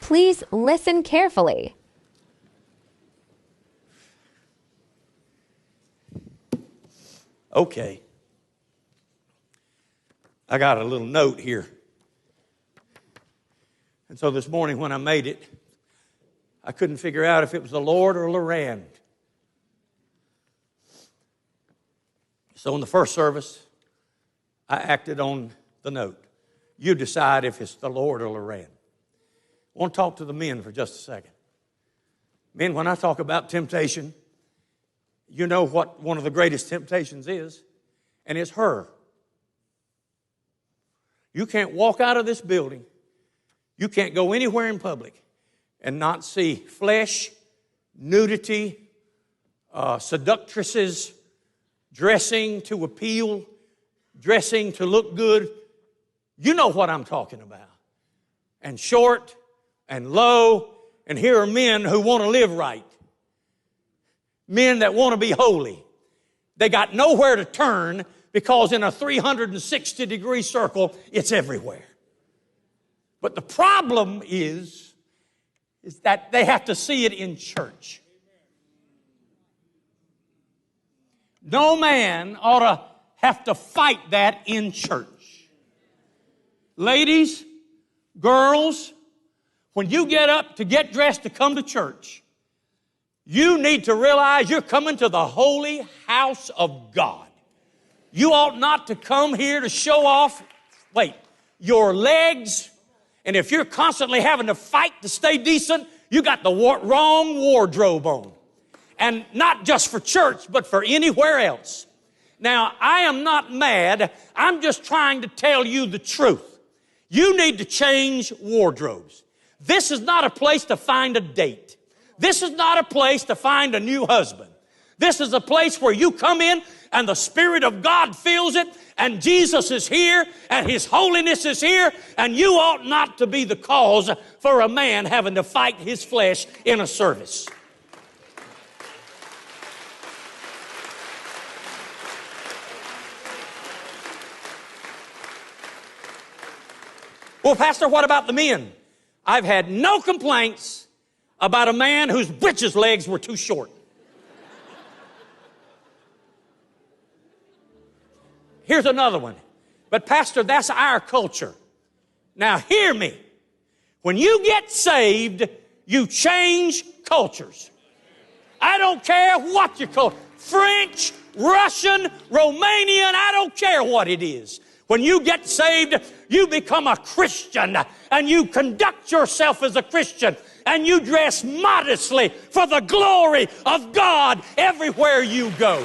Please listen carefully. Okay. I got a little note here. And so this morning when I made it, I couldn't figure out if it was the Lord or Loran. So in the first service, I acted on the note. You decide if it's the Lord or Loran. I want to talk to the men for just a second. Men, when I talk about temptation, you know what one of the greatest temptations is, and it's her. You can't walk out of this building, you can't go anywhere in public and not see flesh, nudity, seductresses, dressing to appeal, dressing to look good. You know what I'm talking about. And short and low, and here are men who want to live right. Men that want to be holy. They got nowhere to turn because in a 360-degree circle, it's everywhere. But the problem is that they have to see it in church. No man ought to have to fight that in church. Ladies, girls, when you get up to get dressed to come to church, you need to realize you're coming to the holy house of God. You ought not to come here to show off, your legs. And if you're constantly having to fight to stay decent, you got the wrong wardrobe on. And not just for church, but for anywhere else. Now, I am not mad. I'm just trying to tell you the truth. You need to change wardrobes. This is not a place to find a date. This is not a place to find a new husband. This is a place where you come in and the Spirit of God fills it, and Jesus is here, and His holiness is here, and you ought not to be the cause for a man having to fight his flesh in a service. Well, Pastor, what about the men? I've had no complaints about a man whose britches legs were too short. Here's another one. But Pastor, that's our culture. Now hear me. When you get saved, you change cultures. I don't care what you call it. French, Russian, Romanian, I don't care what it is. When you get saved, you become a Christian and you conduct yourself as a Christian and you dress modestly for the glory of God everywhere you go.